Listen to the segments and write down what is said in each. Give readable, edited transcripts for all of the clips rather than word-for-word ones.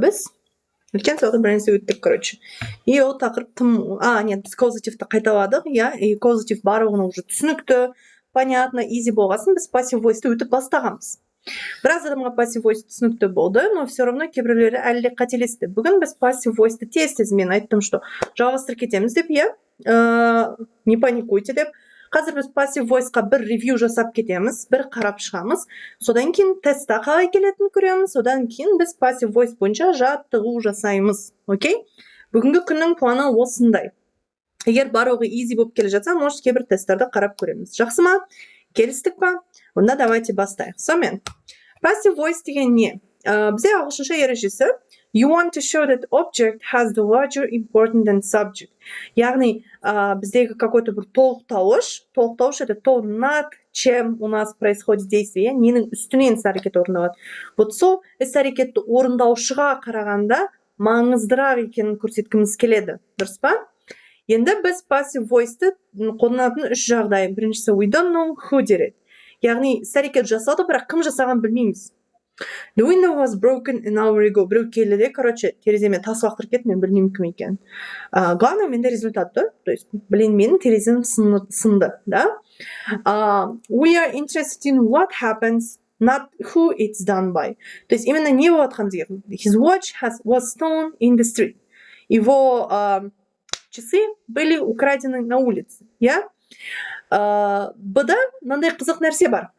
біз үлкен сабақта бір нәрсе өттік, короче. И ол тақырып тым, нет, біз козативті қайталадық, и козатив барлығына уже түсінікті, понятно, easy болғасын, біз passive voice'ты өтіп бастағанбыз. Біраз адамға passive voice түсінікті болды, но все равно кейбіреулері әлі де қателесті. Бүгін біз passive voice'ты тез мен айттым, что жалғастырып кетеміз деп, не паникуйте деп. Қазір біз passive voice'қа бір ревью жасап кетеміз, бір қарап шығамыз. Содан кейін тестта қалай келетінін көреміз, содан кейін біз passive voice бойынша жаттығу жасаймыз. Окей? Бүгінгі күннің планы осындай. Егер барлығы easy болып келе жатса, может кейбір тесттарды қарап көреміз. Жақсы ма? Келістік па? Онда давайте бастайық. Сонымен, passive voice деген не? Бізде ағылшынша ережесі you want to show that object has the larger important than subject. Яғни біздегі какой-то бір толықтауыш это то, над чем у нас происходит действие, ненің үстінен іс-әрекет орындалады. Вот сол іс-әрекетті орындаушыға қарағанда маңыздырақ екенін көрсеткіміз келеді. Дұрыс па? Енді біз passive voice'ты қолданатын үш жағдай. Біріншісі we don't know who did it. Яғни іс-әрекет жасалды, бірақ кім жасаған білмейміз. The window was broken an hour ago. Біреу келді де, короче, тереземен тас лақтырып кетті, мен білмеймін кім екенін. Главное, менде результат тұр. То есть, менің терезем сынды, да? We are interested in what happens, not who it's done by. То есть, именно не болып жатқан бізге. His watch was stolen in the street. Его часы были украдены на улице, я? Бұда мынандай қызық нәрсе бар.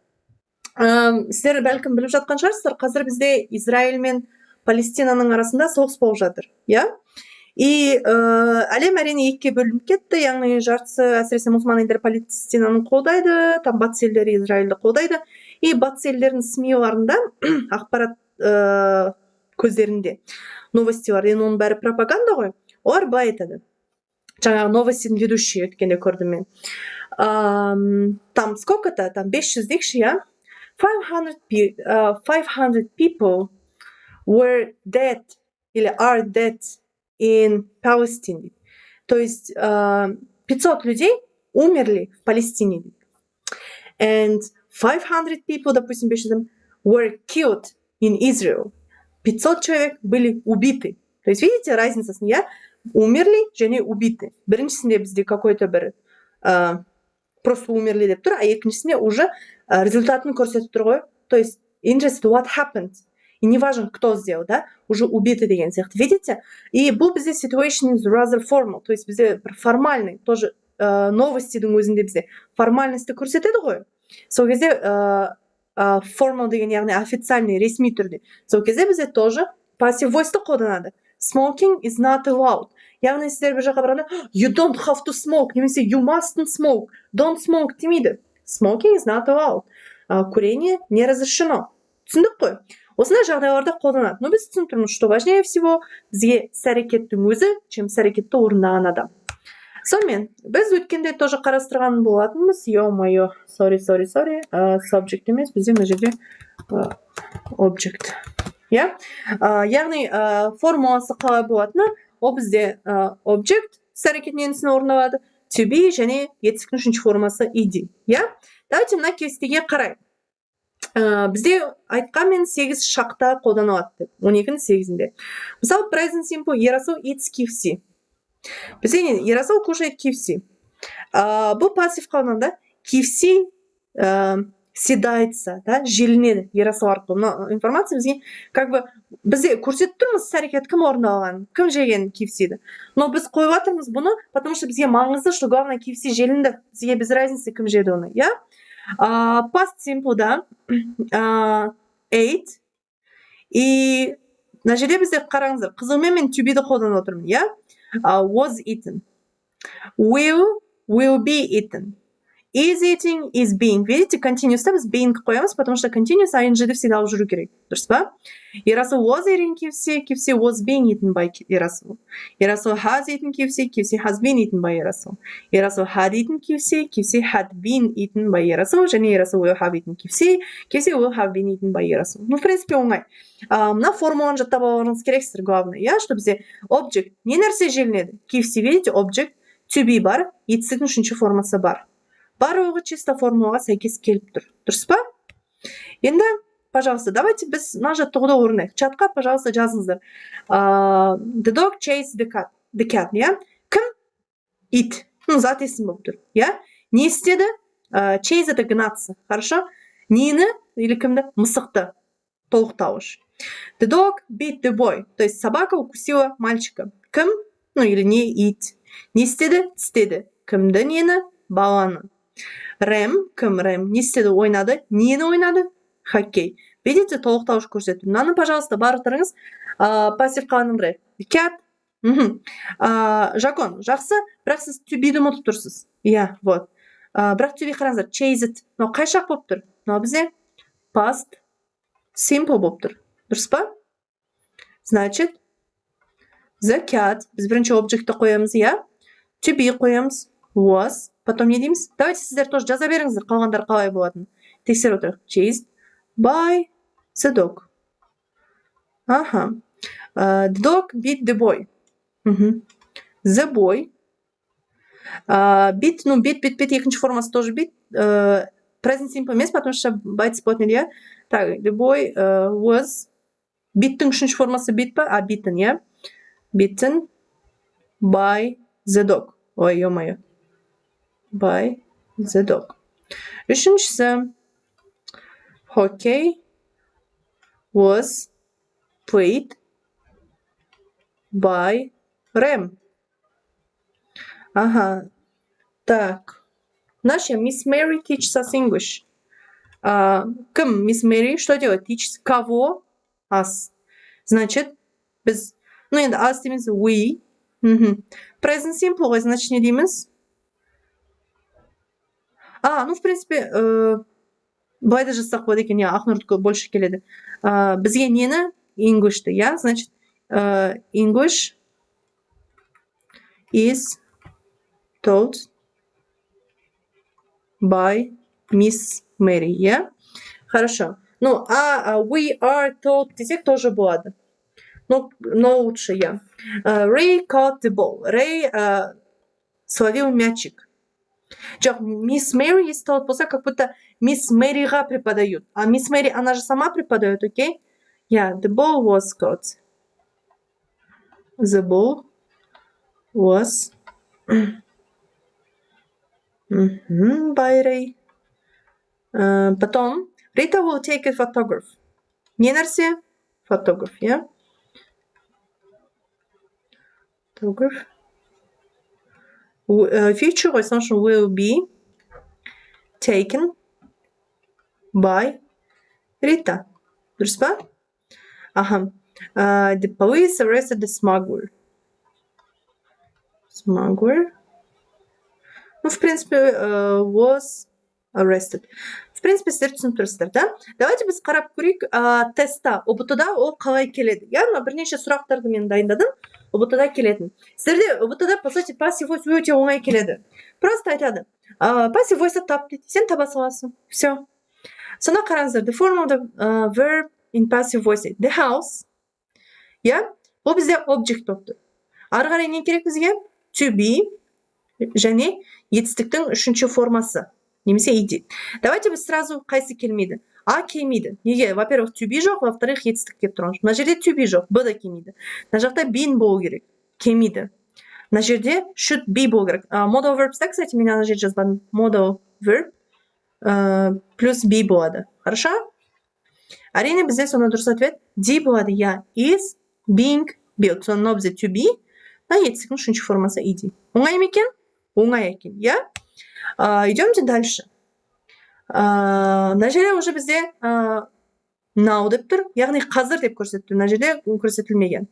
Сіздер бәлкім біліп жатқан шығарсыздар, қазір бізде Израиль мен Палестинаның арасында соғыс болып жатыр, я? И әлем әрине екіге бөлініп кетті, яғни жартысы әсіресе мұсылман елдері Палестинаны қолдайды, там батыс елдері Израильді қолдайды, и батыс елдерінің СМИ-ларында ақпарат көздерінде новости бар, енді оның бәрі пропаганда ғой, олар былай айтады. Жаңағы новостидің ведущий өткенде көрдім мен. Там сколько-то, там 500 дейікші, я? 500 people were dead или are dead in Palestine. То есть 500 людей умерли в Палестине. And 500 people, допустим, were killed in Israel. 500 человек были убиты. То есть видите разницу, я? Умерли, және убиты. Біріншісінде бізде какой-то бір просто умерли деп тұр, а екіншісінде уже результатын көрсетіп тұр ғой. То есть interested what happened. И не важно, кто сделал, да? Уже убиты деген сияқты. Видите? И бұл бізде situation is rather formal. То есть бізде бір формальный, тоже новостидің өзінде бізде формальностьті көрсетеді ғой. Сол кезде formal деген яғни официальный, ресми түрде. Сол кезде бізде тоже passive voice'ті қолданады. Smoking is not allowed. Яғни сіздер бір жаққа барғанда you don't have to smoke, немесе you mustn't smoke, don't smoke демейді. Smoking is not allowed. Курение не разрешено. Түсіндік қой? Осындай жағдайларда қолданады. Но біз түсініп тұрмыз, что важнее всего бізге іс-әрекеттің өзі, чем іс-әрекетті орындаған адам. Сонымен, біз өткенде тоже қарастырған болатынбыз. Ё-моё, sorry. Subject емес, бізде мына жерде object. Яғни формуласы қалай болатыны, ол бізде object іс-әрекетінің енісіне орындалады, to be және етістіктің үшінші формасы ed. Давайте мына кестеге қарайық. Бізде айтқанмен 8 шақта қолданылады деп, 12-дің 8-інде. Мысалы, present simple, Ярослав eats KFC. Бізде не? Ярослав кушает KFC. Бұл пассив қалғанда KFC седается, да, желінеді Ярослав арқылы. Мына информация бізге, как бы, бізде көрсетіп тұрмыз іс-әрекет кім орындалған, кім жеген KFC-ді. Но біз қойып жатырмыз бұны, потому что бізге маңызды, что главное KFC желінді. Бізге без разницы кім жеді оны, я? Past simple, да, ate. И мына жерде бізде қараңыздар, қызылмен мен to be-ді қолданып отырмын, я? Was eaten. Will be eaten. Is eating, is being. Видите, continuous-та біз being қоямыз, потому что continuous ing-ді всегда алып жүру керек. Дұрыс па? Ярослав was eating KFC, KFC was being eaten by Ярослав. Ярослав has eaten KFC, KFC has been eaten by Ярослав. Ярослав had eaten KFC, KFC had been eaten by Ярослав, және Ярослав will have eaten KFC, KFC will have been eaten by Ярослав. Ну, в принципе, оңай. Мына формуланы жаттап алуыңыз керексіздер, главное, я, чтобы бізде object не нәрсе желінеді. KFC, видите, object, to be бар, етістіктің үшінші формасы бар. Барлығы чисто формулаға сәйкес келіп тұр. Дұрыс па? Енді пожалуйста, давайте біз мына жаттығуды орындайық. Чатқа, пожалуйста, жазыңыздар. The dog chased the cat, иә? Кім? It. Зат есім болып тұр, иә? Не істеді? Chase это гнаться, хорошо? Нені или кімді? Мысықты. Толықтауыш. The dog bit the boy. То есть собака укусила мальчика. Кім? Или не it. Не істеді? Істеді. Кімді, нені? Баланы. Рэм, кім Рэм? Не істеді? Ойнады. Нені ойнады? Хоккей. Видите, толықтауыш көрсетті. Мынаны, пожалуйста, барлықтарыңыз пассив қаланымдай. Cat. Жакон, жақсы, бірақ сіз to be-ді ұмытып тұрсыз. Иә, вот. Бірақ to be қараңыздар. Chase it. Қай шақ болып тұр? Бізде past simple болып тұр. Дұрыс па? Значит, the cat. Біз бірінші объектті қоямыз, иә? To be қоямыз. Was. Потом не дейміз? Давайте сіздер тоже жаза беріңіздер, қалғандар қалай болатын. Тексеріп отырық. Chased by the dog. The dog beat the boy. The boy. Beat, beat, екінші формасы тоже beat. Present simple емес, потому что байт спотный, иә? Так, the boy was. Beattің үшінші формасы beat па? Beaten, иә? Beaten by the dog. Ой, ё-моё. By the dog. Үшіншісі. Hockey was played by Рэм. Так. Наша Miss Mary teaches us English. Кім Miss Mary? Что делает? Teaches кого? Us. Значит, біз... енді us дейміз we. Present simple ғой, значит, не дейміз? В принципе, былай да жазсақ болады екен, иә, Ақнұрдікі больше келеді. Бізге нені? English'ті, иә? Значит, English is taught by Miss Mary, yeah? Хорошо. We are taught десек тоже болады. Но лучше я. Ray caught the ball. Ray словил мячик. Miss Mary is taught болса, как будто Miss Maryға преподают. А Miss Mary, она же сама преподает, окей? Yeah, the ball was caught. The ball was by Ray. Потом Rita will take a photograph. Не нәрсе? Photograph, yeah? Photograph. Future ғой, соң үшін will be taken by Rita. Дұрыс па? The police arrested the smuggler. Smuggler. В принципе, was arrested. В принципе, сіздер түсініп тұрсыздар, да? Давайте біз қарап көрейік тестта, ұбт-да ол қалай келеді. Яғни бірнеше сұрақтарды мен дайындадым, ұбт-да келетін. Сіздерде ұбт-да, по сути, passive voice өте оңай келеді. Просто айтады. Passive voice тап дейді, сен таба саласың. Все. Сонда қараңыздар, the form of the verb in passive voice. The house. Я? Бұл бізде object болып тұр. Ары қарай не керек бізге? To be және етістіктің үшінші формасы. Немесе id. Давайте біз сразу қайсы келмейді. Келмейді. Неге? Во-первых, to be жоқ, во-вторых, етістік кеп тұрған. Мына жерде to be жоқ, b да келмейді. Мына жақта been болу керек. Келмейді. Мына жерде should be болу керек. Modal verbs-та, кстати, мен ана жерде жазбадым. Modal verb плюс be болады. Хорошо? Әрине бізде сонда дұрыс ответ D болады. Я is being built. Сонда бізде to be, етістіктің үшінші формасы id. Оңай ма екен? Оңай екен, иә? Идемте дальше. Мына жерде уже бізде now деп тұр, яғни қазір деп көрсетті. Мына жерде көрсетілмеген.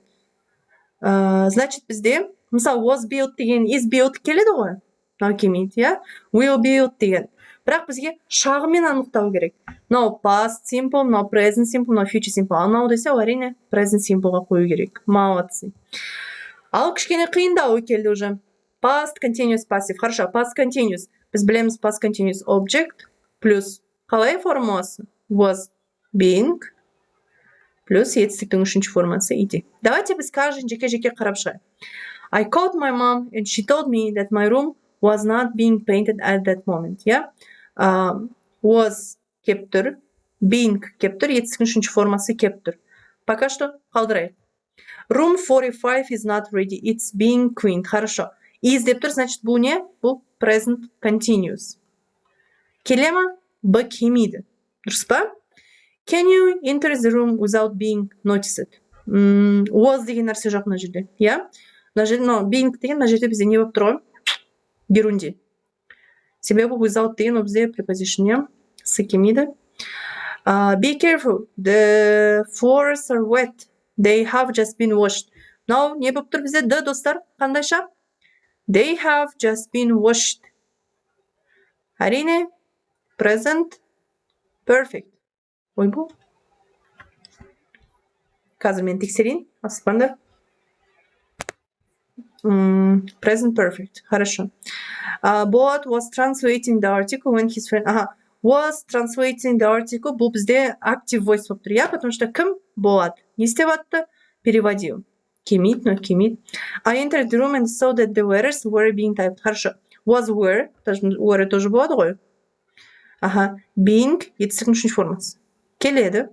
Значит, бізде, мысалы, was built деген is built келеді ғой? Мынау келмейді, иә? Will built деген. Бірақ бізге шағымен анықтау керек. Мынау past simple, мынау present simple, мынау future simple. Мынау десе, әрине present simple-ға қою керек. Молодцы. Ал кішкене қиындау келді уже. Past continuous passive. Хорошо, past continuous. Біз білеміз past continuous object плюс қалай формуласы? Was being плюс етістіктің үшінші формасы id. Давайте біз каждый жеке-жеке қарап шығайық. I called my mom and she told me that my room was not being painted at that moment. Yeah? Was кеп тұр. being келіп тұр, етістіктің үшінші формасы келіп тұр. Пока что қалдырайық. Room 45 is not ready. It's being cleaned. Хорошо. Is деп тұр, значит, бұл не? Бұл present continuous. Келе ма? Б келмейді. Дұрыс па? Can you enter the room without being noticed? Was деген нәрсе жоқ мына жерде. Я? Мына жерде, being деген мына жерде бізде не болып тұр ғой? Герунди. Себебі without деген ол бізде preposition, я? С келмейді. Be careful. The floors are wet. They have just been washed. Now, не болып тұр бізде? The, достар, қандайша? They have just been washed. Әрине, present, perfect. Ой, бұл. Қазір мен тексерейін. Асықпаңдар. Present perfect. Хорошо. Boat was translating the article when his friend... Was translating the article. Бұл бізде active voice болып тұр. Я, потому что кім? Boat. Не істеп атты? Переводил. Келмейді, но келмейді. I entered the room and saw that the letters were being typed. Хорошо. Was were. Were тоже болады ғой. Being. Етістіктің үшінші формасы. Келеді.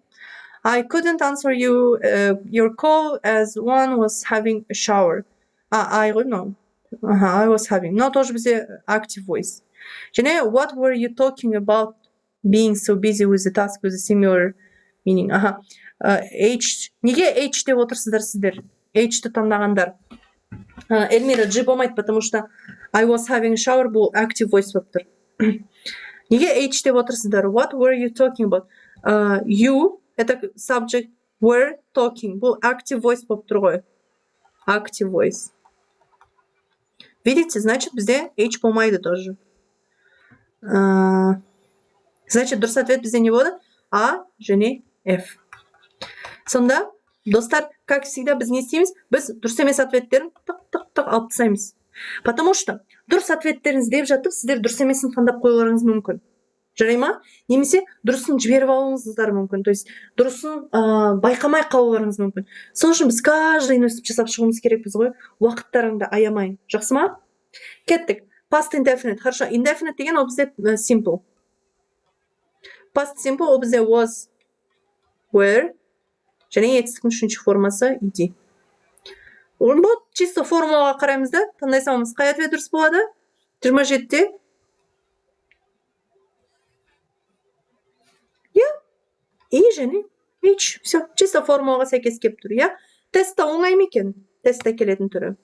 I couldn't answer you your call as one was having a shower. I ғой, no. I was having. No, тоже бізде active voice. Және, what were you talking about being so busy with the task with a similar meaning? H. Неге H деп отырсыздар сіздер? H-ті таңдағандар. Эльмира, G болмайды, потому что I was having a shower бұл active voice болып тұр. Неге H деп отырсыздар? What were you talking about? You, это subject, were talking. Бұл active voice болып тұр ғой. Active voice. Видите, значит, бізде H болмайды тоже. Значит, дұрыс ответ бізде не болады? А және F. Сонда, достар, как всегда, біз не істейміз? Біз дұрыс емес ответтерін тық-тық-тық алып тастаймыз. Потому что дұрыс ответтерін іздеп жатып, сіздер дұрыс емесін таңдап қоюларыңыз мүмкін. Жарай ма? Немесе дұрысын жіберіп алуыңыздар мүмкін. То есть дұрысын байқамай қалуларыңыз мүмкін. Сол үшін біз каждыйын өстіп жасап шығуымыз керекпіз ғой. Уақыттарыңды аямай. Жақсы ма? Кеттік. Past indefinite. Хорошо. Indefinite деген ол бізде simple. Past simple ол бізде was, were, және етістіктің үшінші формасы ed. Бұл чисто формулаға қараймыз да, таңдай саламыз. Қай ответ дұрыс болады? 27-те. И және H. Все. Чисто формулаға сәйкес келіп тұр. Я? Тестта оңай ма екен? Тестта келетін түрі.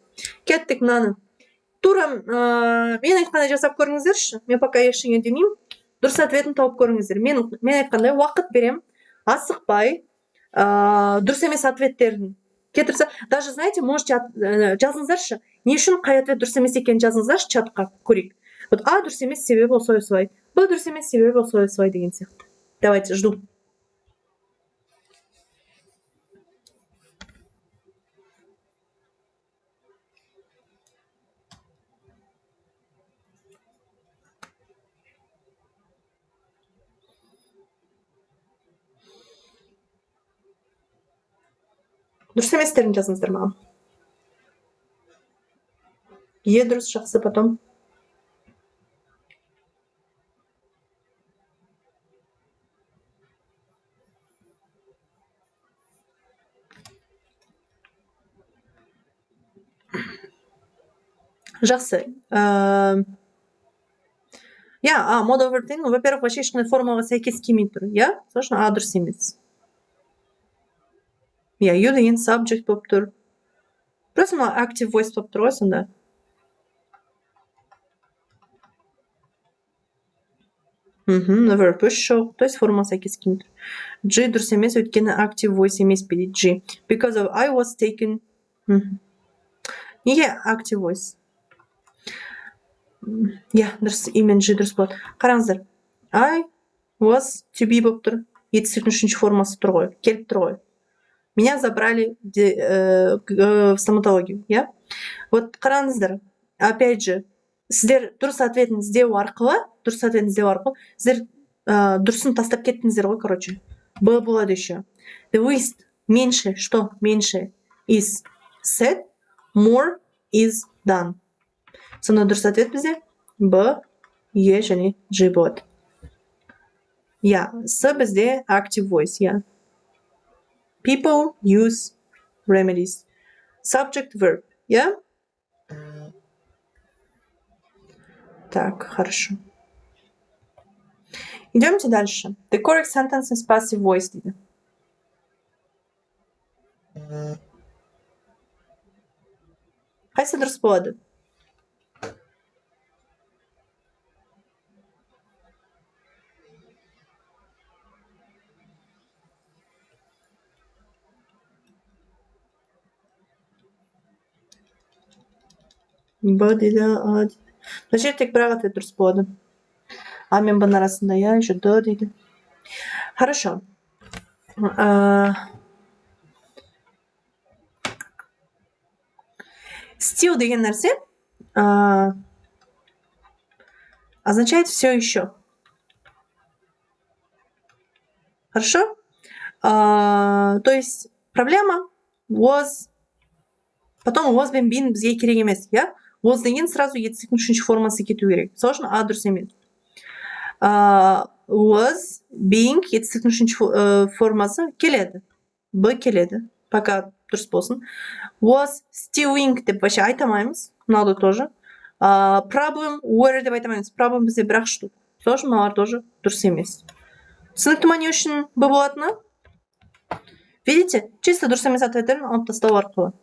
Кеттік мынаны. Тура мен айтқандай жасап көріңіздерші. Мен пока ештеңе демеймін. Дұрыс ответін тауып көріңіздер. Мен айтқандай уақыт берем. Асықпай. Дұрыс емес ответтерін кетірсе. Даже, знаете, можете жазыңыздаршы. Не үшін қай ответ дұрыс емес екенін жазыңыздаршы чатқа көрейік. Вот А дұрыс емес себебі осылай-осылай. Б дұрыс емес себебі осылай-осылай деген сияқты. Давайте, жду. Дұрыс еместерін жазыңыздар маған. Дұрыс, жақсы, потом. Жақсы. Mode overthink, во-первых, вообще ешқандай формаға сәйкес келмей тұр. Сол үшін А дұрыс емес. You деген subject болып тұр. Просто active voice болып тұр ғой сонда. Verb үш жоқ, то есть форма сәйкес келмей тұр. G дұрыс емес, өйткені active voice емес пе дейді G. Because of I was taken. Неге active voice? Дұрыс, именно G дұрыс болады. Қараңыздар. I was to be болып тұр. Етістіктің үшінші формасы тұр ғой, келіп тұр ғой. Меня забрали в стоматологию, Вот қараңыздар, опять же, сіздер дұрыс ответін іздеу арқылы, сіздер дұрысын тастап кеттіңіздер ғой, короче. Б болады еще. The least, меньше, что меньше, is said, more is done. Сонда дұрыс ответ бізде Б, Е және Ж болады. иә, с бізде active voice, иә. People use remedies. Subject verb, иә? Так, хорошо. Идемте дальше. The correct sentence is passive voice дейді. Қайсы дұрыс болады? Б дейді, А дейді. Мына жерде тек бір ақ ответ дұрыс болады. А мен Б-ның арасында, иә, еще Д дейді. Хорошо. Still деген нәрсе означает все еще. Хорошо? То есть проблема was, потом was бен been бізге керек емес, иә? Was деген сразу етістіктің үшінші формасы кету керек. Сол үшін А дұрыс емес. Was, being етістіктің үшінші формасы келеді. Б келеді. Пока дұрыс болсын. Was stewing деп вообще айтамаймыз. Мынауды тоже. Problem were деп айтамаймыз. Problem бізде бір-ақ штук. Сол үшін мыналар тоже дұрыс емес. Түсінікті ма не үшін Б болатыны? Видите? Чисто дұрыс емес ответтерін алып тастау арқылы.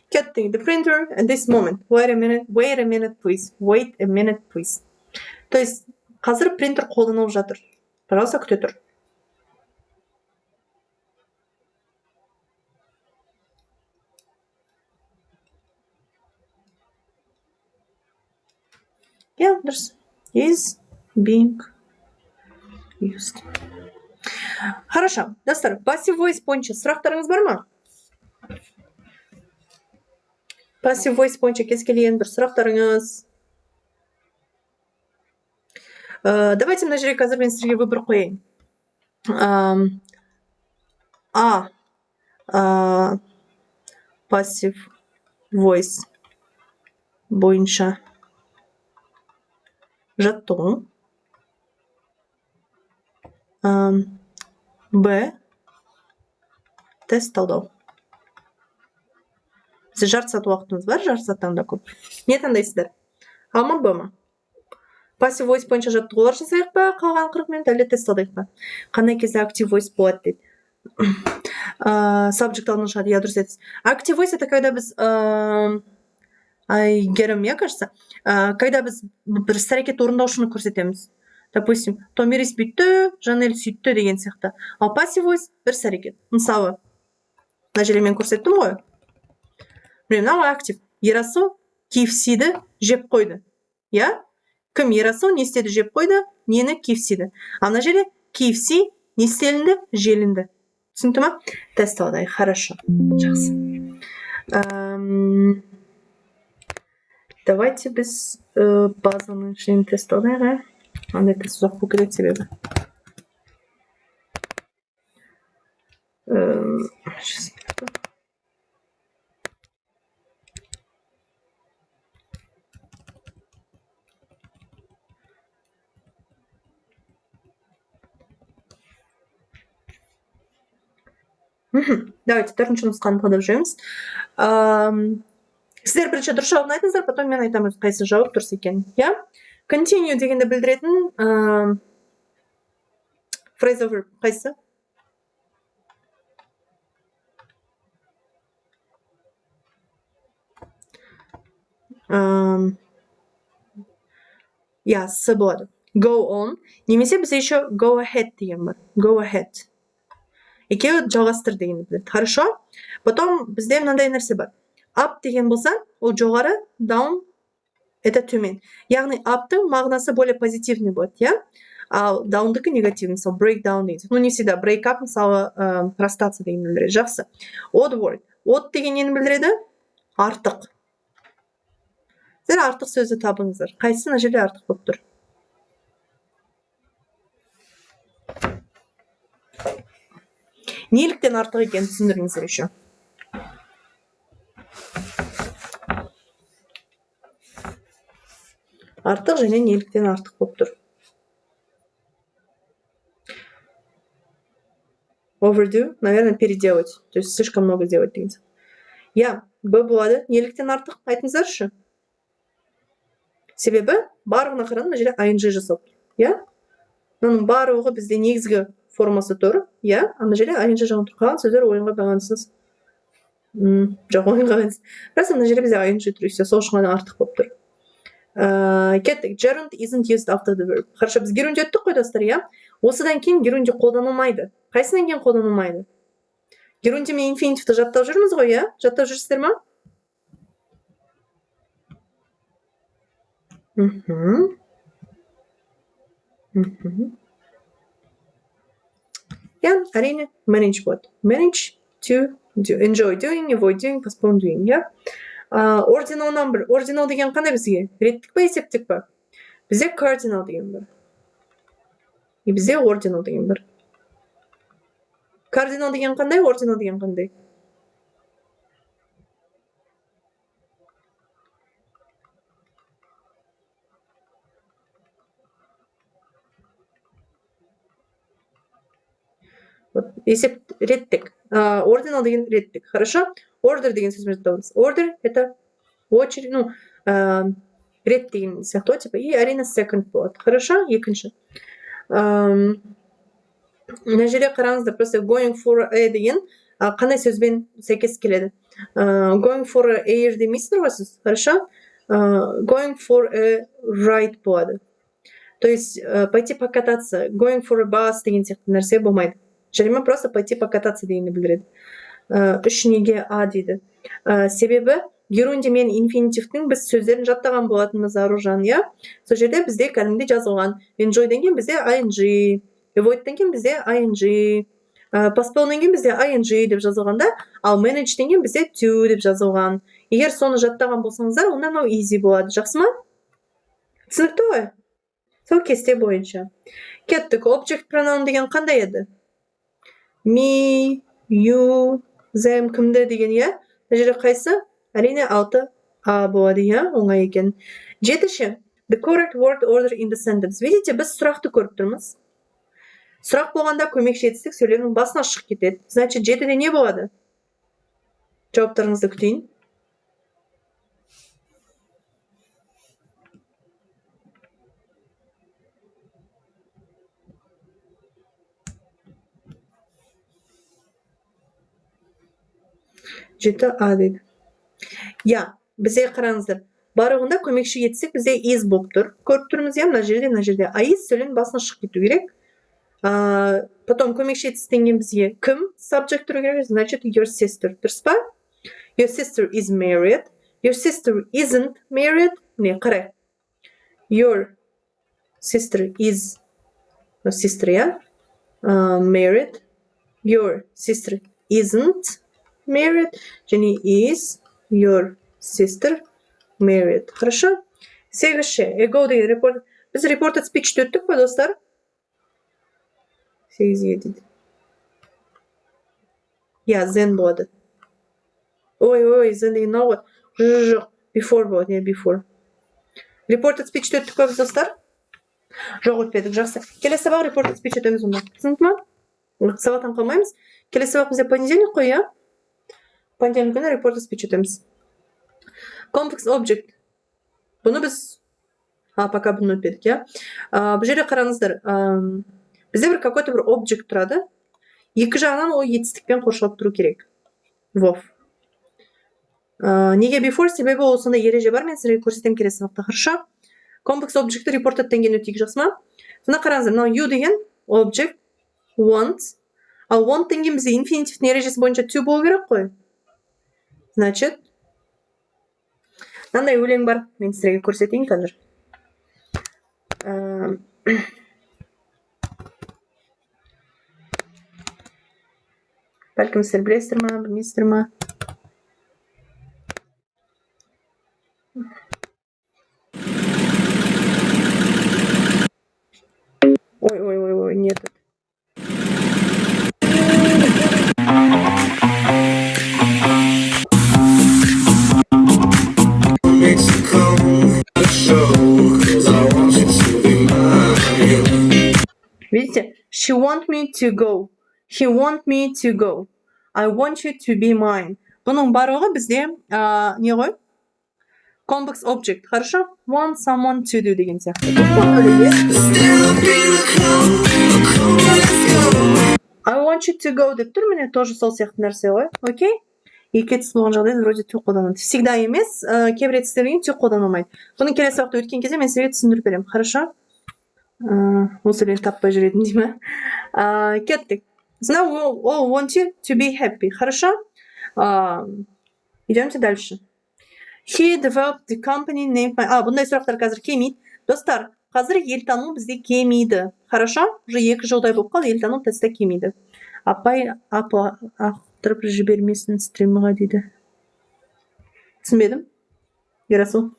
Getting the printer at this moment. Wait a minute, please. Wait a minute, please. То есть қазір принтер қолданылып жатыр. Пожалуйста, күте тұр. Yeah, дұрыс. Is being used. Хорошо, достар, passive voice бойынша сұрақтарыңыз бар ма? Passive voice бойынша кез келген бір сұрақтарыңыз. Давайте мына жерге қазір мен сізге выбор қояйын. Passive voice бойынша жаттығу. Б. Тест талдау. Сіз жарты сағат уақытыңыз бар, жарты сағаттан да көп. Не таңдайсыздар? А ма, Б ма? Passive voice бойынша жаттығулар жасайық па, қалған 40 минут, әлде тест талдайық па? Қандай кезде active voice болады дейді. Subject алдын шығады, я дұрыс айтасыз. Active voice это когда біз Айгерім, мне кажется, когда біз бір іс-әрекет орындаушыны көрсетеміз. Допустим, Томирис бүйтті, Жанель сөйтті деген сияқты. Ал passive voice бір іс-әрекет. Мысалы, мына жерде мен көрсеттім ғой. Мынау актив. Ерасыл KFC-ді жеп қойды. Я? Кім Ерасыл не істеді жеп қойды, нені KFC-ді. А мына жерде KFC не істелінді, желінді. Түсінікті ма? Тест алайық. Хорошо. Жақсы. Давайте біз базаның ішінен тест алайық. Андай тест ұзақ болып кетеді себебі. Давайте төртінші нұсқаны талдап жүреміз. Сіздер бірінші дұрыс жауабын айтыңыздар, потом мен айтамын қайсы жауап дұрыс екен. Я? Continue дегенді білдіретін phrasal verb қайсы? Я, с болады. Go on. Немесе бізде еще go ahead деген бар. Go ahead. Екеуі жалғастыр деген білдіреді. Хорошо? Потом бізде мынандай нәрсе бар. Up деген болса, ол жоғары, down это төмен. Яғни up'тың мағынасы более позитивный болады, я? Ал down'дікі негативный, мысалы break down дейді. Ну не всегда break up, мысалы расстаться деген білдіреді. Жақсы. Odd word. Odd деген нені білдіреді? Артық. Сіздер артық сөзді табыңыздар. Қайсы мына жерде артық болып тұр? Неліктен артық екенін түсіндіріңіздер еще. Артық және неліктен артық болып тұр. Overdo, наверное, переделать. То есть слишком много делать деген сияқты. Я, Б болады. Неліктен артық? Айтыңыздаршы. Себебі барлығына қарағанда мына жерде ing жасалып тұр. Иә? Мынаның барлығы бізде негізгі формасы тұр. Иә? Ана жерде ing жағын тұр. Қалған сөздер ойынға байланысыз. Жоқ, ойынға байланысыз. Бірақ мына жерде бізде ing тұр. Сол үшін ғана артық болып тұр. Кеттік. Gerund isn't used after the verb. Хорошо, біз gerund өттік қой, достар, иә? Осыдан кейін gerund қолданылмайды. Қайсынан кейін қолданылмайды? Gerund мен инфинитивті жаттап жүрміз ғой, иә? Жаттап жүрсіздер ма? Я, әрине, manage болады. Manage to do. Enjoy doing, avoid doing, postpone doing, иә? Ordinal number. Ordinal деген қандай бізге? Реттік па, есептік па? Бізде cardinal деген бар. И бізде ordinal деген бар. Cardinal деген қандай, ordinal деген қандай? Есеп реттік. Ordinal деген реттік. Хорошо? Order деген сөзімізді табамыз. Order это очередь, рет деген сияқты, типа, и әрине second болады. Хорошо? Екінші. Мына жерде қараңыздар, просто going for a деген қандай сөзбен сәйкес келеді? Going for a air демейсіздер ғой сіз. Хорошо? Going for a ride болады. То есть пойти покататься. Going for a bus деген сияқты нәрсе болмайды. Жарима просто пойти покататься дегенді білдіреді. Үш неге а дейді. Себебі gerunди мен инфинитивтің біз сөздерін жаттаған болатынбыз, Аружан, иә? Сол жерде бізде кәдімгідей жазылған. Enjoy'дан кейін бізде ing, avoid'дан кейін бізде ing, postpone'дан кейін бізде ing деп жазылғанда, ал manage'дан кейін бізде to деп жазылған. Егер соны жаттаған болсаңыздар, онда мынау easy болады. Жақсы ма? Түсінікті ғой? Сол кесте бойынша. Кеттік. Object pronoun деген қандай еді? Me, you, them, кімді деген, иә? Мына жерде қайсы? Әрине 6а болады, иә? Оңай екен. Жетінші. The correct word order in the sentence. Видите, біз сұрақты көріп тұрмыз. Сұрақ болғанда көмекші етістік сөйлемнің басына шығып кетеді. Значит, жетіде не болады? Жауаптарыңызды күтейін. Жеті а дейді. Я, бізде қараңыздар. Барығында көмекші етсек, бізде is болып тұр. Көріп тұрмыз, я, мына жерде. А is сөйлем басына шығып кету керек. Потом көмекші етістен кейін бізге кім subject тұру керек, значит, your sister. Дұрыс па? Your sister is married. Your sister isn't married. Не, қарай. Your sister is sister, я? Married. Your sister isn't married. Және is your sister married. Хорошо? Сегізші. Ego деген report. Біз reported speech өттік па, достар? Сегізге дейді. Я, then болады. Ой, then деген мынау ғой. Жоқ, before болады, не before. Reported speech өттік па, біз достар? Жоқ, өтпедік, жақсы. Келесі сабақ reported speech өтеміз онда. Түсінікті ма? Сабақтан қалмаймыз. Келесі сабақ бізде понедельник қой, иә? Понедельник күні reported speech өтеміз. Complex object. Бұны біз... пока бұны өтпедік, иә? Бұл жерде қараңыздар. Бізде бір какой-то бір object тұрады. Екі жағынан ол етістікпен қоршалып тұру керек. Вов. Неге before? Себебі ол сонда ереже бар. Мен сіздерге көрсетем келесі сабақта. Хорошо? Complex object'ті reported'тен кейін өтейік, жақсы ма? Сонда қараңыздар. Мынау you деген object, want. Ал want-тен кейін бізде инфинитивтің ережесі бойынша to болу керек қой. Значит, мынандай өлең бар. Мен сіздерге көрсетейін қазір. Бәлкім сіздер білесіздер ма, білмейсіздер ма? Ой, нет. Видите? She want me to go. He want me to go. I want you to be mine. Бұның барлығы бізде не ғой? Complex object. Хорошо? Want someone to do деген сияқты. I want you to go деп тұр, міне тоже сол сияқты нәрсе ғой. Окей? Екі етіс болған жағдайда вроде to қолданады. Всегда емес, кейбір етістерден to қолданылмайды. Бұның келесі уақытта өткен кезде мен сізге түсіндіріп беремін. Хорошо? Осы мен таппай жүретін дей ме? Кеттік. Now we all want you to be happy. Хорошо? Идемте дальше. He developed the company name. Бұндай сұрақтар қазір келмейді. Достар, қазір елтану бізде келмейді. Хорошо? Уже 2 жылдай болып қалды, елтану тестте келмейді. Апай ақтырып жібермесін стримға дейді. Түсінбедім? Ерасыл.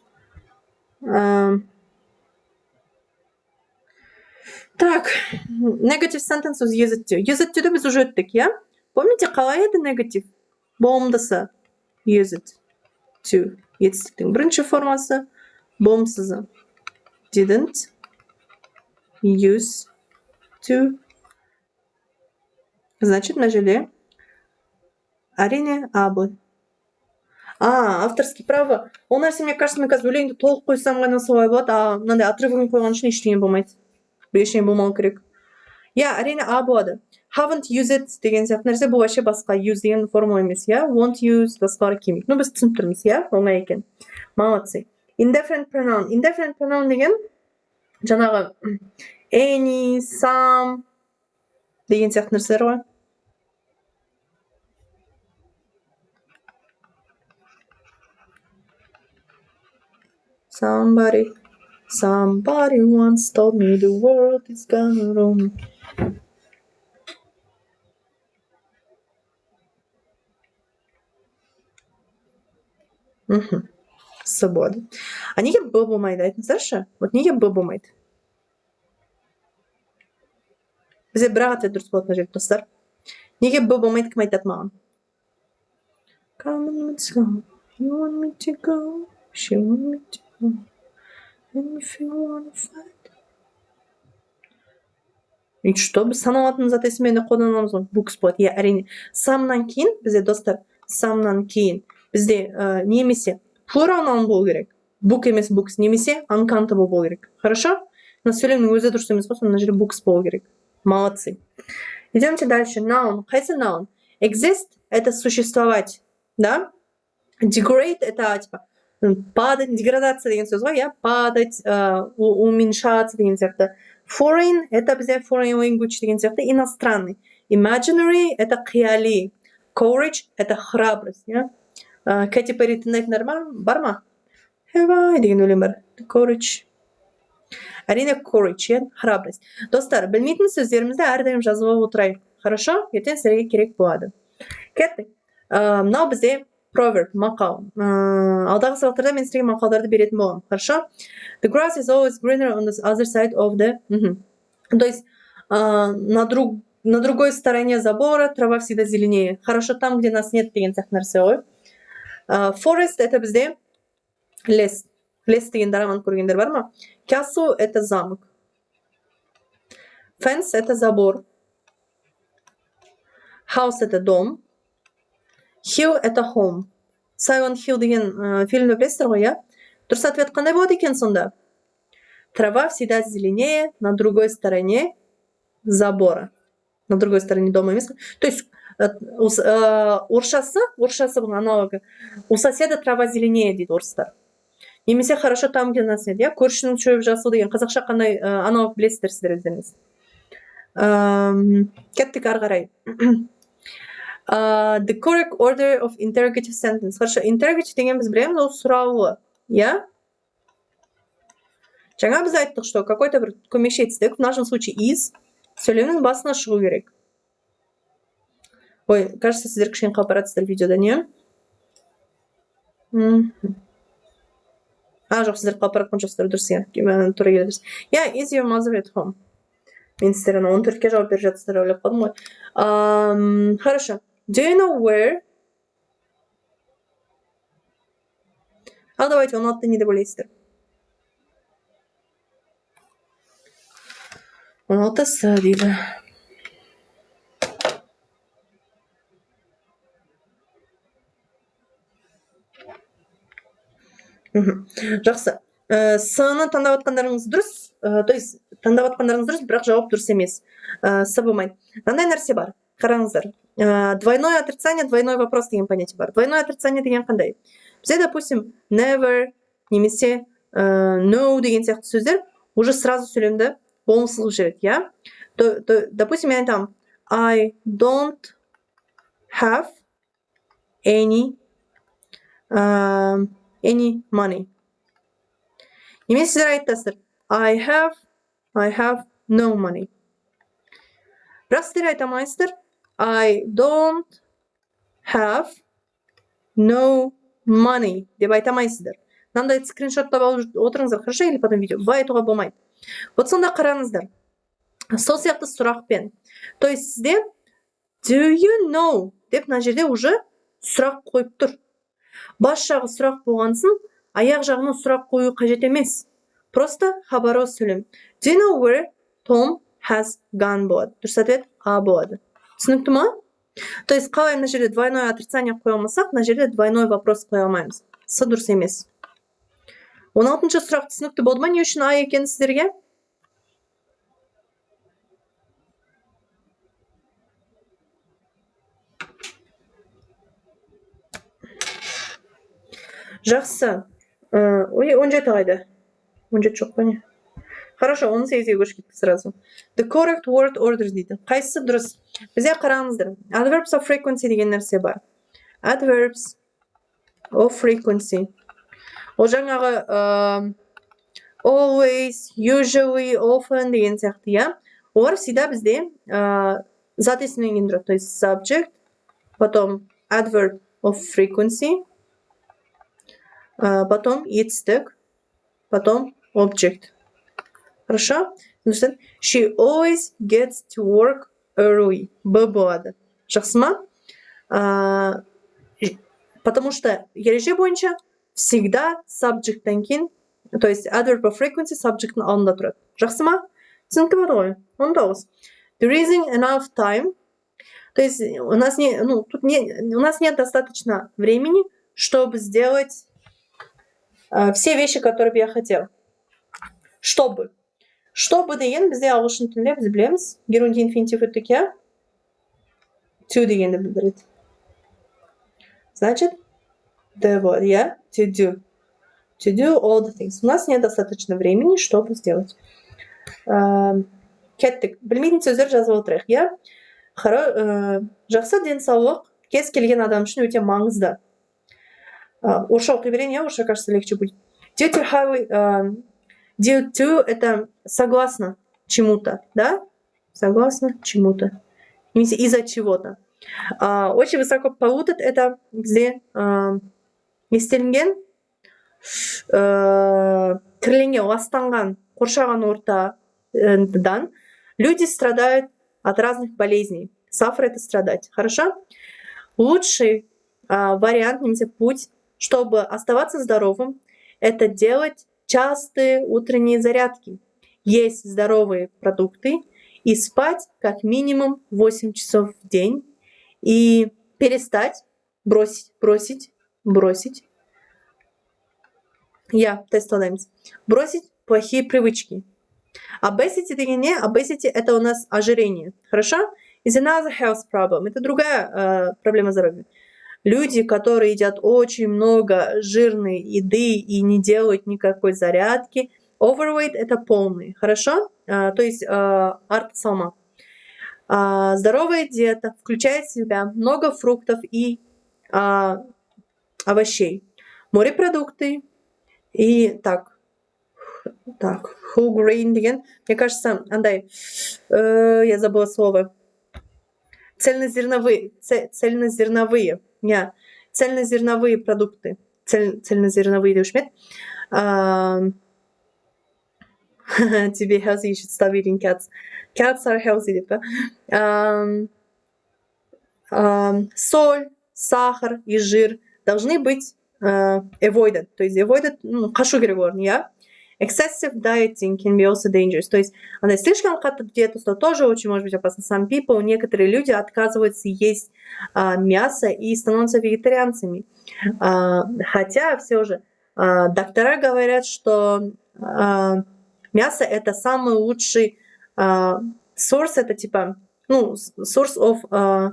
Так, negative sentence with use it to. Use it to'ды біз уже өттік, я? Помните, қалай еді negative? Болымдысы. Use it to. Етістіктің бірінші формасы. Болымсызы. Didn't use to. Значит, мына жерде әрине абы. Авторский право. Ол нәрсе, мне кажется, мен қазір өлеңді толық қойсам ғана солай болады, мынандай отрывын қойған үшін ештеңе болмайды. Ештеңе болмау керек. Әрине а болады. Haven't used it деген сияқты нәрсе бұл вообще басқа. Use деген формула емес, won't use басқалары келмейді. Біз түсініп тұрмыз, оңай екен. Молодцы. Indefinite pronoun. Indefinite pronoun деген жаңағы any, some деген сияқты нәрселер ғой. Somebody once told me the world is gonna roll me. Свобода. А неге б болмайды, айтыңыздаршы? Вот неге б болмайды? Бізде бір ақ дұрыс болатын жерде, достар. Неге б болмайды, кім айтады маған? Come on, let's go. You want me to go? She want me to go. And if you wanna fight. И что? Біз саналатын зат есімені қолданамыз ғой. Books болады. Әрине. Самнан кейін, бізде достар, самнан кейін бізде немесе plural noun болу керек. Book емес books. Немесе uncountable болу керек. Хорошо? Но сөйлемнің өзі дұрыс емес қой, мына жерде books болу керек. Молодцы. Идемте дальше. Noun. Қайсы noun? Exist – это существовать. Да? Degrade – это типа падать, деградация деген сөз ғой, падать, уменьшаться деген сияқты. Foreign – это бізде foreign language деген сияқты, иностранный. Imaginary – это қияли. Courage – это храбрость. Кэти Перри тыңдайтындар бар ма? Have I деген өлең бар. Courage. Әрине courage, храбрость. Достар, білмейтін сөздерімізді әрдайым жазып отырайық. Хорошо? Ертең сіздерге керек болады. Кеттік. Мынау бізде proverb, мақал. Алдағы сабақтарда мен сіздерге мақалдарды беретін боламын. Хорошо? The grass is always greener on the other side of the... То есть, на другой стороне забора трава всегда зеленее. Хорошо там, где нас нет деген сияқты нәрсе ғой. Forest – это бізде лес. Лес деген дараман көргендер бар ма? Castle – это замок. Fence – это забор. House – это дом. Hill – это home. Silent Hill деген фильмді білесіздер ғой, Дұрыс ответ қандай болады екен сонда? Трава всегда зеленее на другой стороне забора. На другой стороне дома емес. То есть, орысшасы бұның аналогы. У соседа трава зеленее дейді орыстар. Немесе хорошо там, где нас нет, көршінің шөп жасыл деген қазақша қандай аналог білесіздер сіздер өздеріңіз. Кеттік ары қарай. The correct order of interrogative sentence. Хорошо, interrogative деген біз білеміз, ол сұраулы. Жаңа біз айттық, что какой-то бір көмекші етістік, в нашем случае is, сөйлемнің басына шығу керек. Ой, кажется, сіздер кішкене қалпаратсыздар видеода, не? Жоқ, сіздер қалпаратқан жоқсыздар, дұрыс, тура келеді. Is your mother at home? Мен сіздерін 14-ке жауап беріп жатсыздар, ойлап қалдым ғой. Хорошо. Do you know where? Давайте, 16-ты не деп ойлайсыздар. 16-сы дейді. Жақсы. С-ны таңдап отқандарыңыз дұрыс. То есть таңдап отқандарыңыз дұрыс, бірақ жауап дұрыс емес. С болмайды. Мынандай нәрсе бар. Қараңыздар. Двойное отрицание, двойной вопрос деген понятие бар. Двойное отрицание деген қандай? Бізде, допустим, never немесе no деген сияқты сөздер уже сразу сөйлемді болымсыз қылып жібереді, иә? Допустим, мен айтамын I don't have any money. Немесе сіздер айтасыздар I have no money. Бірақ сіздер айтамайсыздар I don't have no money деп айтамайсыздар. Мынандай скриншоттап алып отырыңыздар, хорошо, или потом видео. Бұлай айтуға болмайды. Вот сонда қараңыздар. Сол сияқты сұрақпен. То есть сізде do you know деп мына жерде уже сұрақ қойып тұр. Бас жағы сұрақ болғансын, аяқ жағына сұрақ қою қажет емес. Просто хабарос сөйлем. Do you know where Tom has gone болады? Дұрыс ответ А болады. Түсінікті ма? То есть қалай мына жерде двойное отрицание қоя алмасақ, мына жерде двойной вопрос қоя алмаймыз. С дұрыс емес. 16-шы сұрақ түсінікті болды ма? Не үшін А екен сіздерге? Жақсы. 17 қайда? 17 жоқ па не? Хорошо, 18-ге көшіп кеттік сразу. The correct word order дейді. Қайсысы дұрыс? Бізде қараңыздар. Adverbs of frequency деген нәрсе бар. Adverbs of frequency. Ол жаңағы always, usually, often деген сияқты, иә? Олар всегда бізде зат есімнен кейін тұрады. То есть subject, потом adverb of frequency, потом етістік, потом object. Хорошо? She always gets to work early. Б болады. Жақсы ма? Потому что ереже бойынша всегда subjecттен кейін, то есть adverb of frequency subjecттің алдында тұрады. Жақсы ма? Түсінікті болды ғой? 19. There isn't enough time. То есть у нас нет достаточно времени, чтобы сделать все вещи, которые бы я хотел. Чтобы деген бізде ағылшын тілінде біз білеміз. Геруndi инфинитив өттік, иә? To дегенді білдіреді. Значит, the word, yeah? To do. To do all the things. У нас нет достаточно времени, чтобы сделать. Кеттік. Білмейтін сөздер жазып отырайық, иә? Жақсы денсаулық кез келген адам үшін өте маңызды. Орысша оқи берейін, иә? Орысша, кажется, легче будет. Due to это согласно чему-то, да? Согласно чему-то. Из-за чего-то. Очень высоко полутат это где естелінген кірленге ластанған қоршаған ортадан люди страдают от разных болезней. Suffer это страдать. Хорошо? Лучший вариант, немесе путь, чтобы оставаться здоровым, это делать частые утренние зарядки, есть здоровые продукты и спать как минимум 8 часов в день и перестать, бросить. Бросить плохие привычки. Obesity это у нас ожирение. Хорошо? Is another health problem. Это другая проблема здоровья. Люди, которые едят очень много жирной еды и не делают никакой зарядки. Overweight – это полный. Хорошо? То есть арт сама. Здоровая диета включает в себя много фруктов и овощей. Морепродукты и так. Whole grain деген. Мне кажется, андай, я забыла слово. Цельнозерновые. Цельнозерновые продукты. Цельнозерновые деуші ме? To be healthy, you should stop eating cats. Cats are healthy, деп па? Соль, сахар и жир должны быть avoided. То есть avoided, қашу керек олардың, иә? Excessive dieting can be also dangerous. То есть слишком қатты диета тоже очень может быть опасно. Some people, некоторые люди отказываются есть мясо и становятся вегетарианцами. Хотя все же Доктора говорят, что мясо это самый лучший source, это типа, ну, source of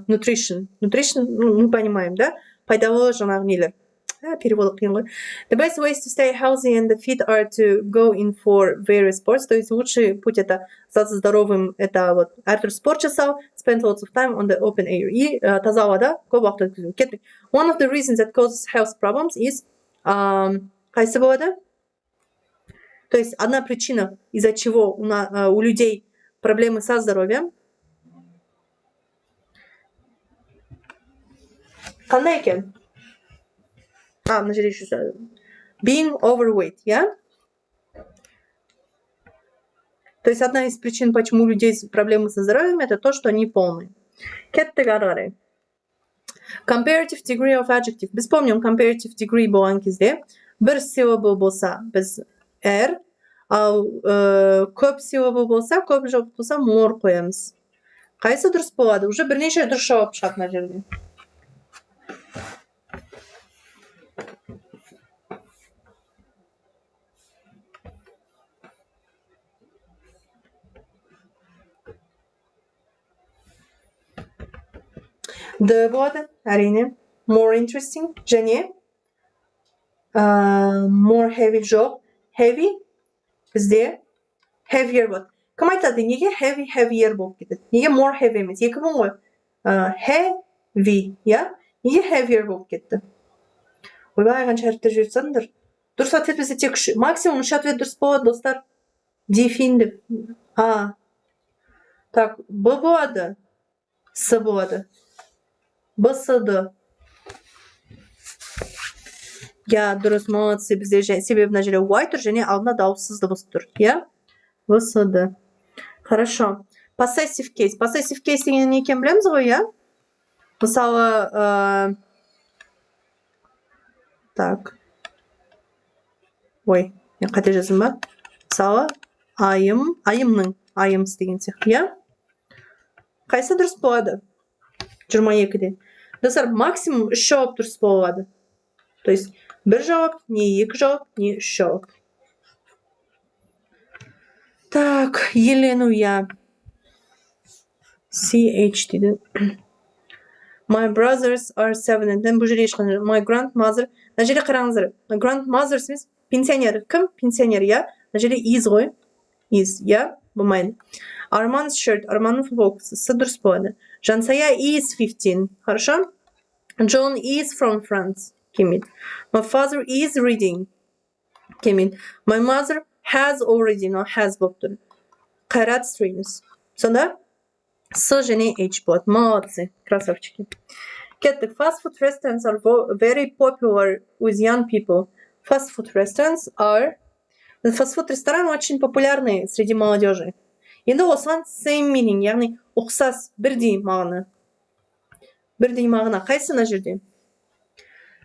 nutrition. Nutrition, ну, мы понимаем, да? Пайдалы жаңағы нелер. Перевод қиын ғой. The best ways to stay healthy and fit are to go in for various sports. То есть лучший путь это остаться здоровым, это вот әртүрлі спорт жасау, spend lots of time on the open air. И таза ауада көп уақыт өткізу. Кеттік. One of the reasons that causes health problems is қайсы болады? То есть одна причина, из-за чего у людей проблемы со здоровьем. Қандай екен? Мына жерде еще being overweight, я? То есть одна из причин, почему у людей проблемы со здоровьем, это то, что они полные. Кеттік ары қарай. Comparative degree of adjective. Біз помним comparative degree болған кезде бір syllable болса біз R, ал көп syllable болса, көп жауап болса more қоямыз. Қайсы дұрыс болады? Уже бірнеше дұрыс жауап шығады мына жерде. D болады, әрине. More interesting. Және more heavy жоқ. Heavy бізде heavier болады. Кім айтады, неге heavier болып кетеді? Неге more heavy емес? Екі мың ғой. Heavy, я? Неге heavier болып кетті? Ойбай, қанша әріптер жіберіп тастадыңдар. Дұрыс ответ бізде тек максимум 3 ответ дұрыс болады, достар. Definitive. Так, Б болады. С болады. БСД. Я дұрыс, молодцы, бізде себебі мына жерде Y тұр және алдына дауыссыз дыбыс тұр. Я? БСД. Хорошо. Possessive case. Possessive case деген не екенін білеміз ғой, я? Мысалы, так. Ой, мен қате жаздым ба? Мысалы, айымның деген сияқты, я? Қайсы дұрыс болады? 22-де. Достар, максимум 3 жауап дұрыс болады. То есть, бір жауап, не 2 жауап, не 3 жауап. Так, елену я. CH дейді. My brothers are 7 and then бұл жерде ешқандай. My grandmother. Мына жерде қараңыздар. Grandmother емес, пенсионер. Кім? Пенсионер, я? Мына жерде is ғой. Is, я? Болмайды. Arman's shirt. Арманның футболкасы. С дұрыс болады. Жансая is 15. Хорошо? John is from France. Келмейді. My father is reading. Келмейді. My mother has already. Has болып тұр. Қайрат строимыз. Сонда? С және H болады. Молодцы. Красавчики. Кеттік. Fast food restaurants are very popular with young people. Fast food restaurants are... Fast food рестораны очень популярны среди молодежи. Енді осыған same meaning, яғни ұқсас, бірдей мағына. Бірдей мағына. Қайсы мына жерде?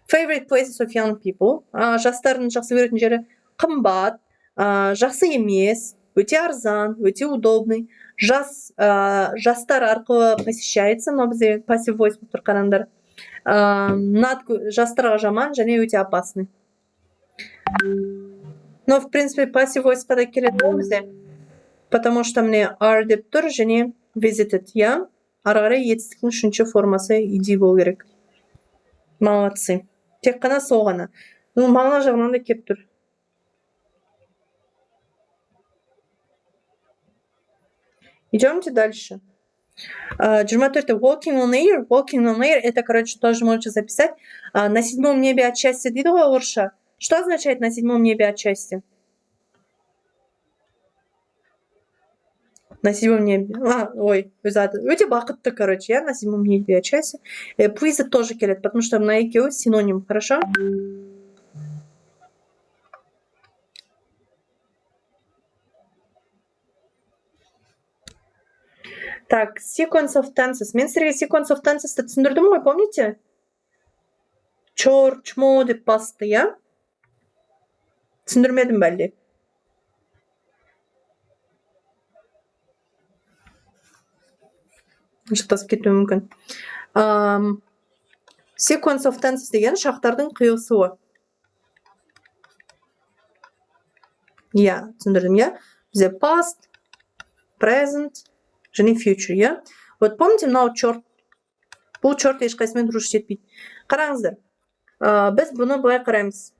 Favorite places of young people. Жастардың жақсы көретін жері қымбат, жақсы емес, өте арзан, өте удобный. Жастар арқылы посещается, но бізде passive voice болып тұр, қараңдар. Жастарға жаман және өте опасный. Но, в принципе, passive voice қада келеді ол бізде. Потому что мне are деп тұр және visited, я? Ары қарай етістіктің 3-ші формасы иди болу керек. Молодцы. Тек қана сол ғана. Мағына жағынан да кеп тұр. Идемте дальше. 24. Walking on air. Walking on air это, короче, тоже можете записать. На 7-м небе от счастья дейді ғой орысша. Что означает на 7-м небе от счастья? На 7-м небе. Ой, өте бақытты, короче, я на 7-м небе от счастья. Pleased тоже келеді, потому что мына екеуі синоним, хорошо? Так, sequence of tenses. Мен сіздерге sequence of tensesті түсіндірдім ғой, помните? Чор, чмо деп басты, я? Түсіндірмедім бәлде. Шықтасып кетуі мүмкін. Sequence of tenses деген шақтардың қиылысуы. Я түсіндірдім, я. The past, present, және future, я. Вот помните, мынау черт. Бұл черт ешқайсымен дұрыс жетпейді. Қараңыздар. Біз бұны былай қараймыз.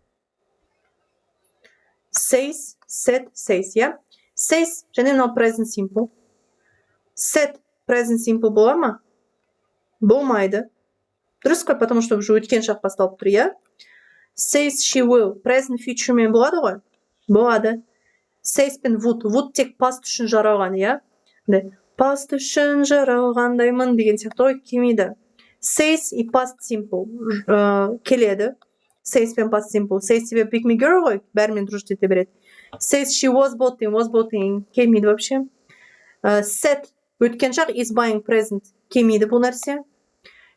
Says, said, says, я. Says, және мынау present simple. Said, present simple бола ма? Болмайды. Дұрыс қой, потому что уже өткен шақ басталып тұр, я. Says she will, present future мен болады ғой? Болады. Says пен would. Would тек past үшін жаралған, я. Past үшін жаралғандаймын деген сияқты ғой, келмейді. Says и past simple келеді. Says пен past simple. Says тебе pick me girl ғой, бәрімен дұрыс жете береді. Says she was boating келмейді вообще. Said өткен шақ is buying present келмейді бұл нәрсе.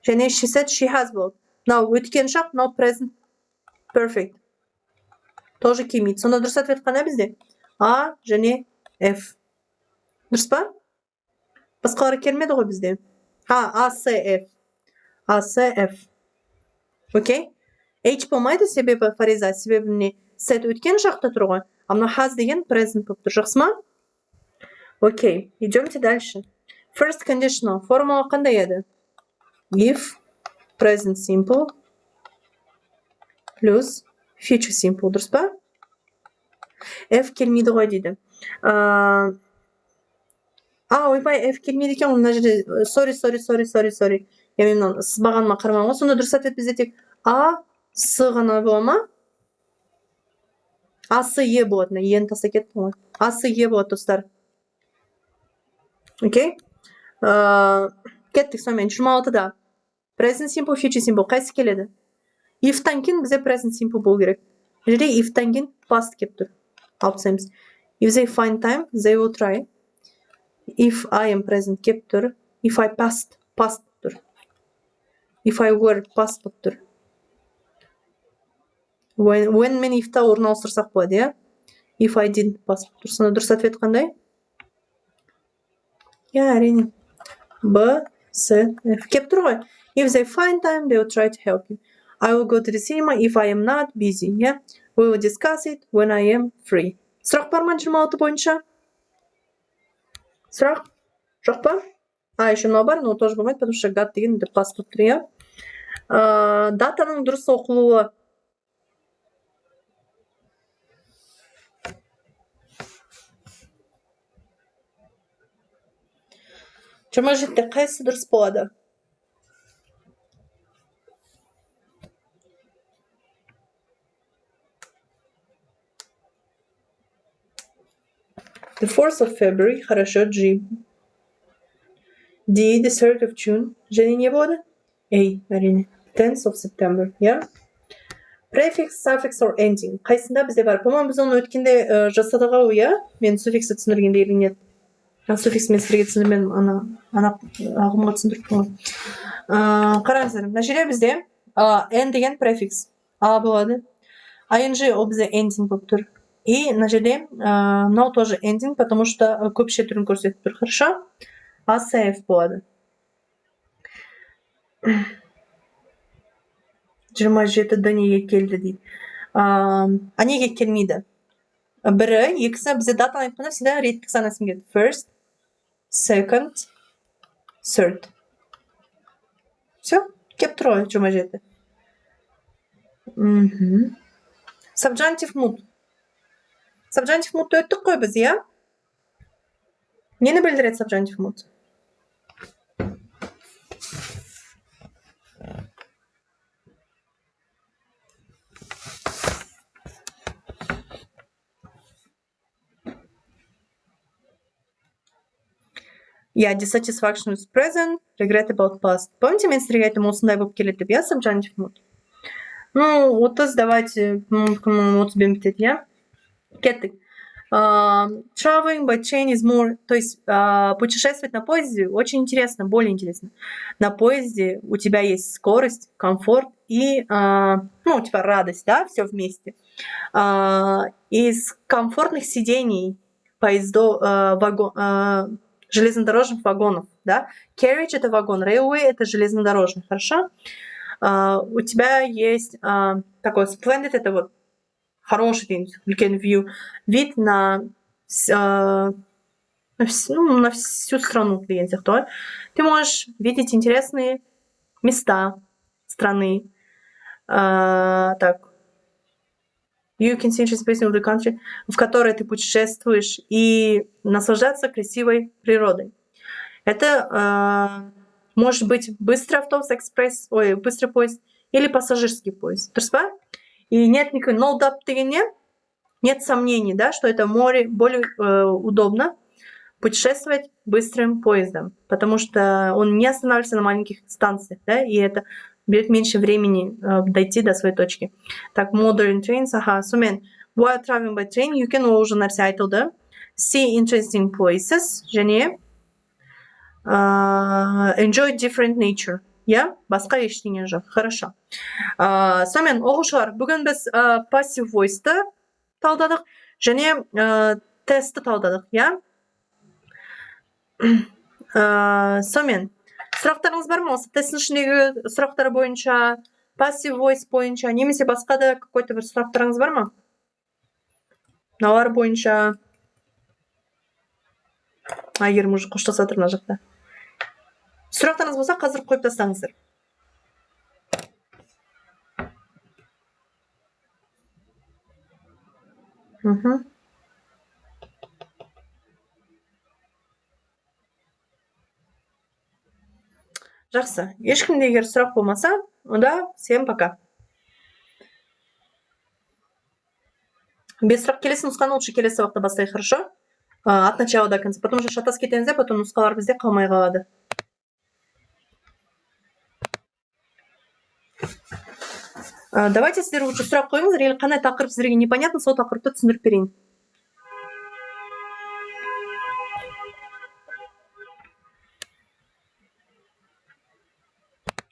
Және she said she has bought. Now өткен шақ, now present perfect. Тоже келмейді. Сонда дұрыс ответ қандай бізде? А және F. Дұрыс па? Басқалары келмеді ғой бізде. А, С, F. А, С, F. Окей? H болмайды себебі фариза. Себебі не? Said өткен шақта тұр ғой. А мына has деген present болып тұр. Жақсы ма? Окей. Идемте дальше. First conditional. Формула қандай еді? If present simple плюс future simple. Дұрыс па? F келмейді ғой дейді. Ойбай, F келмейді екен, мына жерде. Sorry. Я мен сызбағаныма қарамаған ғой. Сонда дұрыс ответ бізде тек А, С ғана бола ма? А, С, Е болады. Ені таста кетті ғой. А, С, Е болады, достар. Окей? Кеттік сонымен. 26-да. Present simple, future simple. Қайсы келеді? If-тан кейін бізде present simple болу керек. Жерде if-тан кейін past кеп тұр. Алып тастаймыз. If they find time, they will try. If I am present кеп тұр. If I past тұр. If I were past тұр. When мен if-та орналастырсақ болады, я? If I didn't past тұр. Сонда дұрыс ответ қандай? Я, әрине. Б, С, Ф. Кеп тұр ғой. If they find time, they will try to help you. I will go to the cinema if I am not busy. Yeah? We will discuss it when I am free. Сұрақ бар ма 26 бойынша? Сұрақ? Жоқ па? Еще мынау бар, но тоже болмайды, потому что got деген пас болып тұр, иә? Датаның дұрыс оқылуы. Жиырма жетіде қайсы дұрыс болады? The 4th of February, хорошо, G. D, the 3rd of June, және не болады? A, әрине. 10th of September, yeah? Prefix, suffix or ending. Қайсында бізде бар? По-моему, біз оны өткенде жасадық ау, иә? Мен суффиксті түсіндіргенде елінет. Суффикс мен сіздерге түсіндірмен, ана ағымға түсіндіріп. Қараңыздар, мына жерде бізде N деген prefix. А болады. ING ол бізде ending болып тұр. И на жерде мынау тоже ending, потому что көпше түрін көрсетіп тұр. Хорошо? ACF болады. 27-ді неге келді дейді. А неге келмейді? Бірі, екісі бізде датаны айтқанда всегда реттік санасын келді. First, second, third. Все? Кеп тұр ғой 27. Subjunctive mood. Subjunctive moodты өттік қой біз, иә? Нені білдіреді subjunctive mood? Я dissatisfaction with present, regret about past. Помните, мен сіздерге айттым, осындай болып келеді деп, иә, subjunctive mood? Ну, 30, давайте, 30-бен бітеді, иә? Кеттік. Traveling by train is more, то есть путешествовать на поезде очень интересно, более интересно. На поезде у тебя есть скорость, комфорт и, типа радость, да, все вместе. Из комфортных сидений поездов, железнодорожных вагонов, да. Carriage – это вагон, railway – это железнодорожный, хорошо? У тебя есть такой splendid – это вот хороший деген үлкен view. Вид на всю страну деген сияқты ғой. Ты можешь видеть интересные места страны. Так. You can see interesting places of the country, в которой ты путешествуешь, и наслаждаться красивой природой. Это может быть быстрый автобус, быстрый поезд или пассажирский поезд. Дұрыс па? И нет никакой no doubt дегенде нет сомнений, да, что это более удобно путешествовать быстрым поездом, потому что он не останавливается на маленьких станциях, да, и это берет меньше времени дойти до своей точки. Так, modern trains, сонымен while traveling by train, you can уже нәрсе айтылды. See interesting places, және enjoy different nature. Я басқа ештеңе жоқ. Хорошо. Сонымен оқушылар, бүгін біз passive voice-ті талдадық, және тестті талдадық, я? Сонымен сұрақтарыңыз бар ма? Осы тесттің ішіндегі сұрақтар бойынша, passive voice бойынша, немесе басқа да какой-то бір сұрақтарыңыз бар ма? Мыналар бойынша. Айгерім уже қоштаса тұр мына жақта. Сұрақтарыңыз болса, қазір қойып тастаңыздар. Жақсы. Ешкімде егер сұрақ болмаса, онда всем пока. Без сұрақ келесі нұсқаны лучше келесі сабақта бастайық, хорошо? От начала до конца. Потому что шатас кетеміз, потом нұсқалар бізде қалмай қалады. Давайте сіздер лучше сұрақ қойыңыздар, или қандай тақырып сіздерге непонятно, сол тақырыпты түсіндіріп берейін.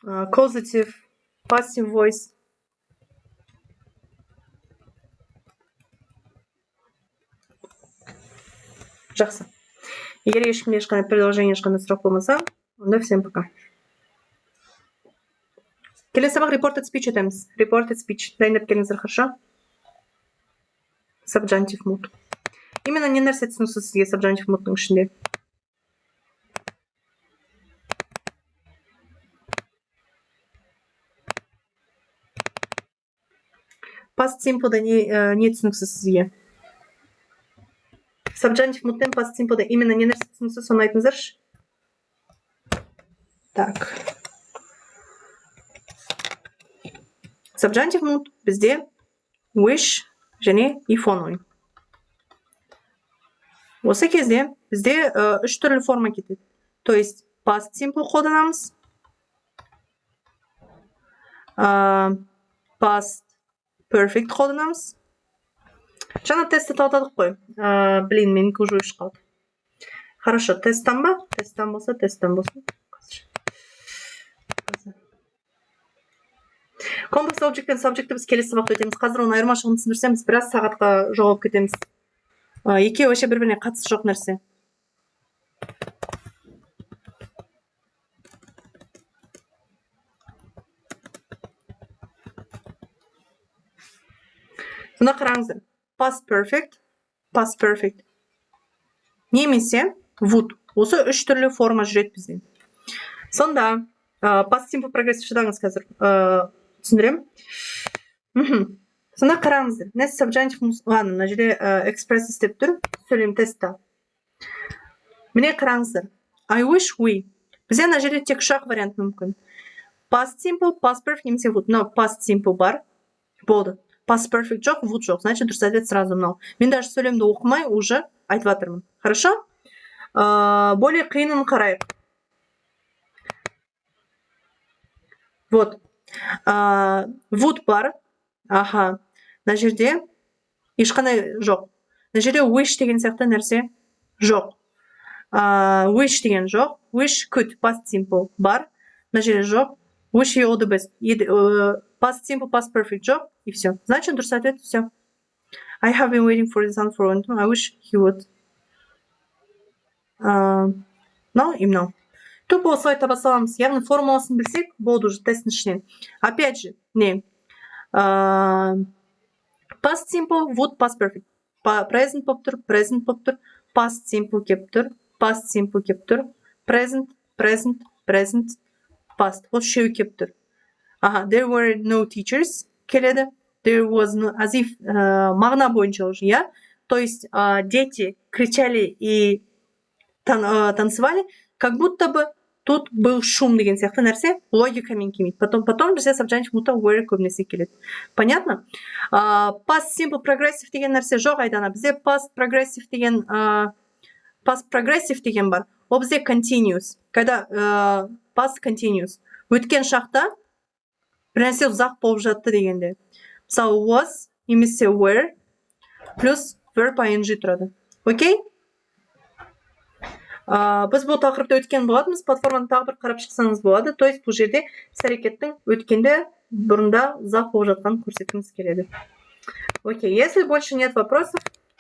Causative, passive voice. Жақсы. Егер ешкімде ешқандай предложение, ешқандай сұрақ болмаса, онда всем пока. Келесі сабақ reported speech өтеміз. Reported speech. Дайындап келіңіздер, хорошо? Subjunctive mood. Именно не нәрсе түсініксіз сізге subjunctive moodтың ішінде. Past simple'да не түсініксіз сізге. Subjunctive moodтен past simple'да именно не нәрсе түсініксіз, соны айтыңыздаршы. Так. Subjunctive mood бізде wish және if он. Осы кезде бізде үш түрлі форма кетеді. То есть past simple қолданамыз, past perfect қолданамыз. Жаңа тестті талдадық қой. Блин, менікі уже өшіп қалды. Хорошо, тесттан ба? Тесттан болса. Complex object пен subjectті біз келесі сабақта өтеміз. Қазір оны айырмашылығын түсіндірсем, біз біраз сағатқа жоғалып кетеміз. Екеуі вообще бір-біріне қатысы жоқ нәрсе. Сонда қараңыздар. Past perfect. Немесе would. Осы үш түрлі форма жүреді бізде. Сонда past simple progressive шыдаңыз қазір түсіндірем. Сонда қараңыздар. Нәс subjunctive mood. Ладно, мына жерде express істеп тұр. Сөйлем тестта. Міне қараңыздар. I wish we. Бізде мына жерде тек үш-ақ вариант мүмкін. Past simple, past perfect немесе would. Но past simple бар. Болды. Past perfect жоқ, would жоқ. Значит, дұрыс ответ сразу мынау. Мен даже сөйлемді оқымай уже айтып жатырмын. Хорошо? Более қиынын қарайық. Вот. Would бар. Аха. Мына жерде ешқандай жоқ. Мына жерде wish деген сияқты нәрсе жоқ. Wish деген жоқ. Wish could, past simple бар. Мына жерде жоқ. Wish you all the best. Past simple, past perfect жоқ. И все. Значит, дұрыс ответ все. I have been waiting for the sun for a long time. I wish he would. Мынау и мынау. Тупо осылай таба саламыз. Яғни формуласын білсек, болды уже тесттің ішінен. Опять же, не. Past simple, would, past perfect. Present болып тұр, present болып тұр. Past simple кеп тұр, past simple кеп тұр. Present, present, present, past. Осы үшеуі кеп тұр. There were no teachers келеді. There was no, as if мағына бойынша уже, я. То есть дети кричали и танцевали, как будто бы тут был шум деген сияқты нәрсе, логикамен келмейді. Потом бізде subjunctive мудта were көбінесе келеді. Понятно? Past simple progressive деген нәрсе жоқ айдана. Бізде past progressive деген бар. Ол бізде continuous. Когда past continuous. Өткен шақта бір нәрсе ұзақ болып жатты дегенде. Мысалы was немесе were плюс verb ing тұрады. Окей? Біз бұл тақырыпты өткен болатынбыз. Платформаны тағы бір қарап шықсаңыз болады. То есть бұл жерде іс-әрекеттің өткенде бұрында ұзақ болып жатқанын көрсеткіміз келеді. Окей, если больше нет вопросов,